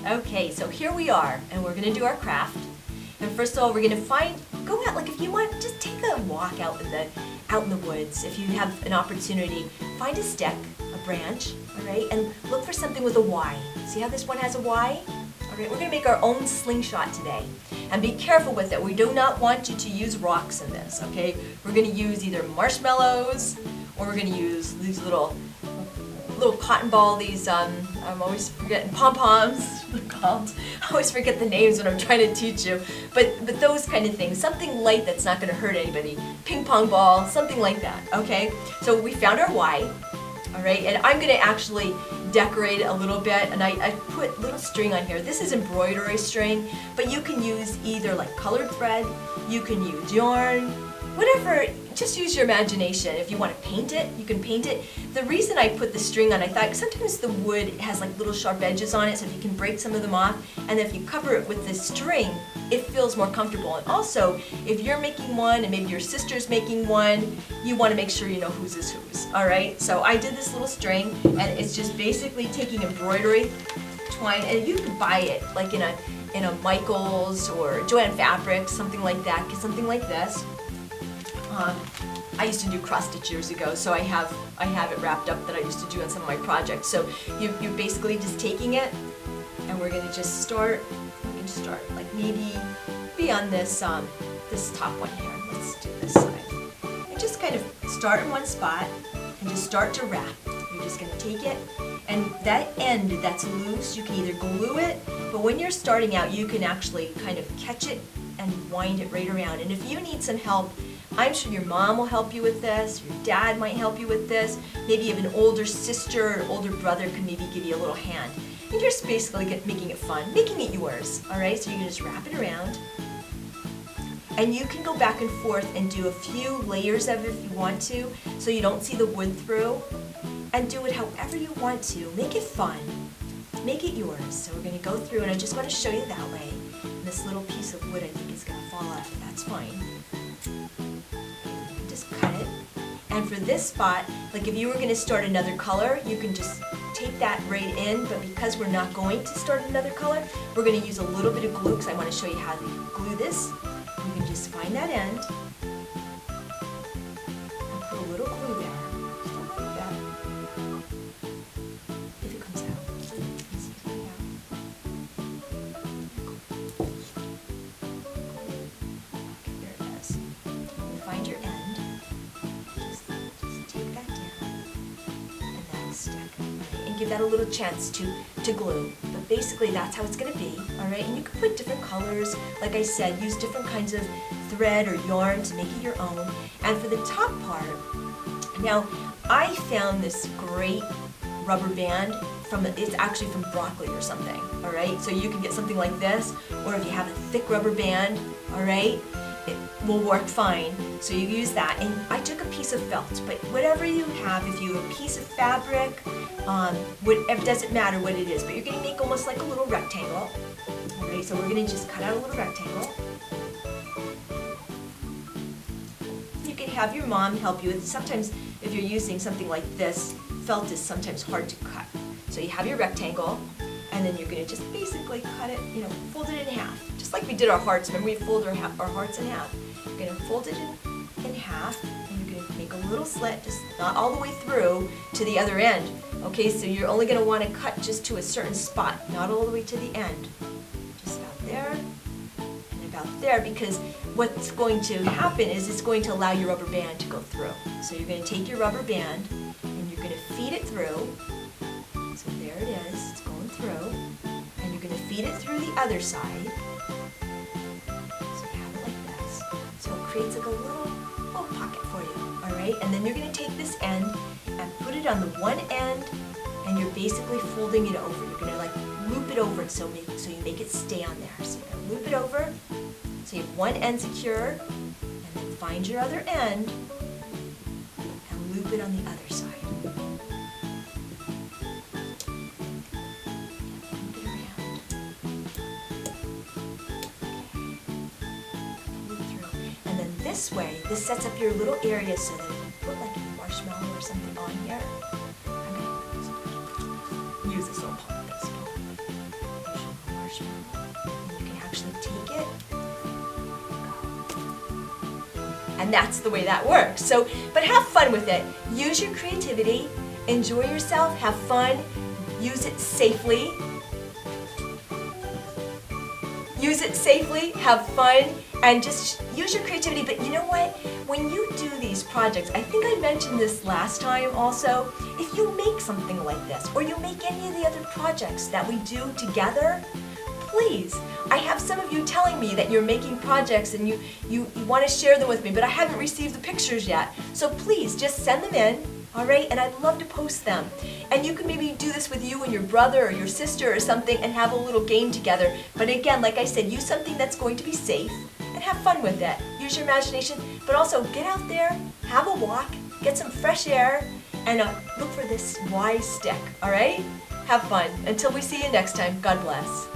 Okay, so here we are, and we're gonna do our craft. And first of all, we're gonna go out, like if you want, just take a walk out in the woods. If you have an opportunity, find a stick, a branch, all right, and look for something with a Y. See how this one has a Y? All right, we're gonna make our own slingshot today. And be careful with it. We do not want you to use rocks in this, okay? We're gonna use either marshmallows, or we're gonna use these little cotton ball, I'm always forgetting, pom-poms, called. I always forget the names when I'm trying to teach you. But those kind of things, something light that's not gonna hurt anybody. Ping pong ball, something like that, okay? So we found our Y, all right? And I'm gonna actually decorate it a little bit, and I put little string on here. This is embroidery string, but you can use either like colored thread, you can use yarn, whatever, just use your imagination. If you want to paint it, you can paint it. The reason I put the string on, I thought sometimes the wood has like little sharp edges on it, so if you can break some of them off, and if you cover it with this string, it feels more comfortable. And also, if you're making one and maybe your sister's making one, you want to make sure you know whose is whose, all right? So I did this little string, and it's just basically taking embroidery twine, and you can buy it like in a Michaels or Joann Fabrics, something like that, something like this. I used to do cross stitch years ago, so I have it wrapped up that I used to do on some of my projects. So you're basically just taking it, and we're gonna just start. We can start like maybe be on this this top one here. Let's do this side. And just kind of start in one spot and just start to wrap. You're just gonna take it, and that end that's loose, you can either glue it, but when you're starting out, you can actually kind of catch it and wind it right around. And if you need some help, I'm sure your mom will help you with this, your dad might help you with this, maybe you have an older sister or older brother can maybe give you a little hand. And you're just basically making it fun, making it yours, all right? So you can just wrap it around. And you can go back and forth and do a few layers of it if you want to, so you don't see the wood through. And do it however you want to. Make it fun. Make it yours. So we're gonna go through, and I just want to show you that way. And this little piece of wood I think is gonna fall off, but that's fine. Just cut it. And for this spot, like if you were going to start another color, you can just take that right in, but because we're not going to start another color, we're going to use a little bit of glue because I want to show you how to glue this. You can just find that end and put a little glue there, just like that. If it comes out. Easy to get out. There it is. You find your end. And give that a little chance to glue. But basically that's how it's going to be, all right? And you can put different colors, like I said, use different kinds of thread or yarn to make it your own. And for the top part, now I found this great rubber band it's actually from broccoli or something, all right? So you can get something like this, or if you have a thick rubber band, all right, it will work fine. So you use that, and I took a piece of felt, but whatever you have, if you have a piece of fabric, it doesn't matter what it is, but you're going to make almost like a little rectangle. All right, so we're going to just cut out a little rectangle. You can have your mom help you with. Sometimes if you're using something like this, felt is sometimes hard to cut. So you have your rectangle, and then you're going to just basically cut it, fold it in half. Just like we did our hearts. Remember we fold our hearts in half. You're going to fold it in half, and you're going to make a little slit, just not all the way through to the other end. Okay, so you're only going to want to cut just to a certain spot, not all the way to the end. Just about there, and about there, because what's going to happen is it's going to allow your rubber band to go through. So you're going to take your rubber band, and you're going to feed it through. So there it is, it's going through, and you're going to feed it through the other side. So you have it like this. So it creates like a little pocket for you, all right? And then you're going to take this end and put it on the one end, and you're basically folding it over. You're going to like loop it over so you make it stay on there. So you're going to loop it over, so you have one end secure, and then find your other end and loop it on the other side. This way, this sets up your little area so that you can put like a marshmallow or something on here. I'm going to use this little pot. And that's the way that works. So, but have fun with it. Use your creativity, enjoy yourself, have fun, use it safely. Use it safely, have fun, and just use your creativity. But you know what? When you do these projects, I think I mentioned this last time also, if you make something like this, or you make any of the other projects that we do together, please, I have some of you telling me that you're making projects and you want to share them with me, but I haven't received the pictures yet. So please, just send them in, all right? And I'd love to post them. And you can maybe do this with you and your brother or your sister or something and have a little game together. But again, like I said, use something that's going to be safe and have fun with it. Use your imagination, but also get out there, have a walk, get some fresh air, and look for this wise stick, all right? Have fun. Until we see you next time, God bless.